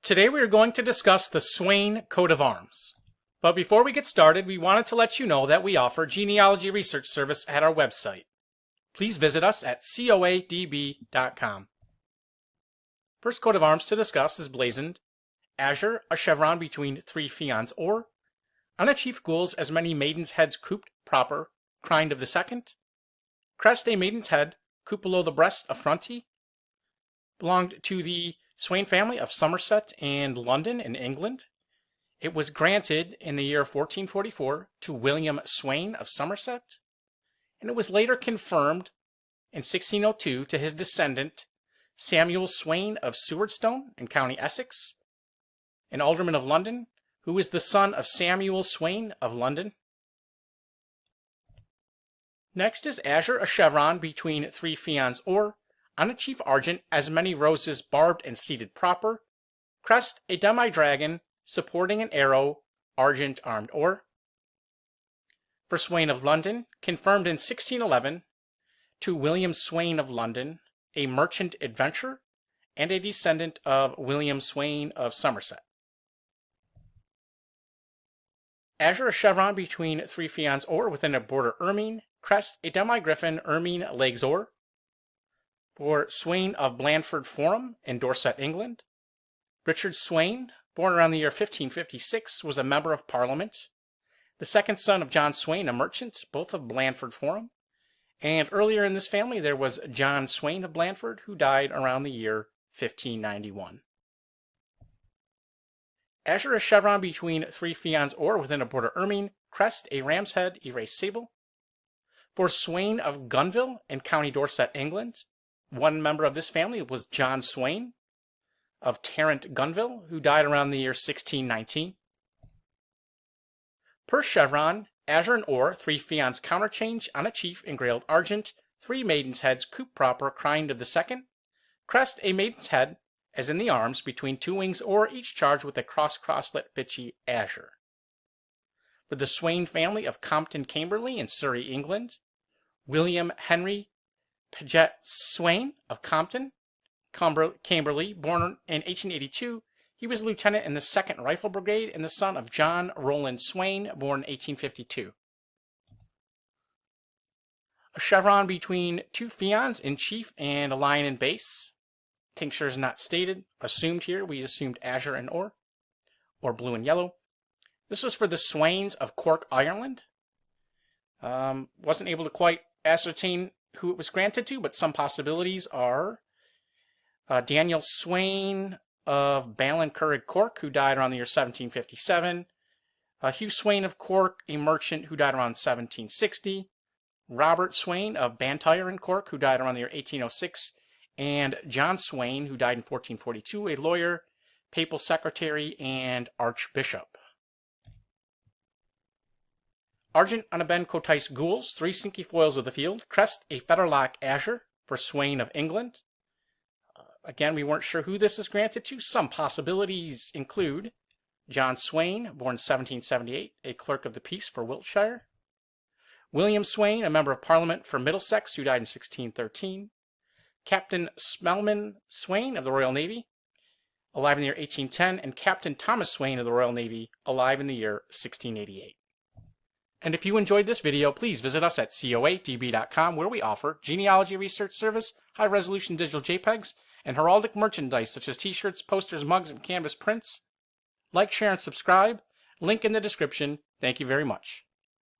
Today we are going to discuss the Swayne coat of arms. But before we get started, we wanted to let you know that we offer genealogy research service at our website. Please visit us at coadb.com. First coat of arms to discuss is blazoned: Azure, a chevron between three pheons, or on a chief gules as many maidens' heads couped proper, crined of the second. Crest, a maiden's head, couped below the breast, affrontee. Belonged to the Swayne family of Somerset and London in England. It was granted in the year 1444 to William Swayne of Somerset, and it was later confirmed in 1602 to his descendant, Samuel Swain of Sewardstone in County Essex, an alderman of London, who was the son of Samuel Swain of London. Next is Azure, a chevron between three pheons, or on a chief argent as many roses barbed and seated proper. Crest, a demi-dragon supporting an arrow, argent armed, or for Swayne of London, confirmed in 1611 to William Swayne of London, a merchant adventurer and a descendant of William Swayne of Somerset. Azure, a chevron between three pheons, or within a border ermine. Crest, a demi-griffin ermine legs, or for Swayne of Blandford Forum in Dorset, England. Richard Swayne, born around the year 1556, was a member of Parliament, the second son of John Swayne, a merchant, both of Blandford Forum. And earlier in this family there was John Swayne of Blandford, who died around the year 1591. Azure, a chevron between three pheons, or within a border ermine. Crest, a ram's head erased sable. For Swayne of Gunville in County Dorset, England. One member of this family was John Rowland of Tarrant Gunville, who died around the year 1619. Per chevron, Azure and or, three pheons counterchanged on a chief, engrailed argent, three maidens' heads couped proper, crined of the second. Crest, a maiden's head, as in the arms, between two wings, or each charged with a crosslet bitchy azure. For the Swayne family of Compton Camberley in Surrey, England. William Henry Paget Swayne of Compton Camberley, born in 1882, he was lieutenant in the 2nd Rifle Brigade and the son of John Rowland Swaine, born in 1852. A chevron between two pheons in chief and a lion in base. Tincture is not stated. Assumed here, we assumed Azure and or blue and yellow. This was for the Swaynes of Cork, Ireland. Wasn't able to quite ascertain who it was granted to, but some possibilities are Daniel Swayne of Ballincurrig, Cork, who died around the year 1757. Hugh Swayne of Cork, a merchant who died around 1760. Robert Swayne of Bantire in Cork, who died around the year 1806. And John Swayne, who died in 1442, a lawyer, papal secretary, and archbishop. Argent on a bend cotice gules, three stinky foils of the field. Crest, a fetterlock azure for Swayne of England. Again, we weren't sure who this is granted to. Some possibilities include John Swayne, born 1778, a clerk of the peace for Wiltshire. William Swayne, a member of Parliament for Middlesex, who died in 1613. Captain Smelman Swaine of the Royal Navy, alive in the year 1810. And Captain Thomas Swaine of the Royal Navy, alive in the year 1688. And if you enjoyed this video, please visit us at coadb.com, where we offer genealogy research service, high-resolution digital JPEGs, and heraldic merchandise such as t-shirts, posters, mugs, and canvas prints. Like, share, and subscribe. Link in the description. Thank you very much.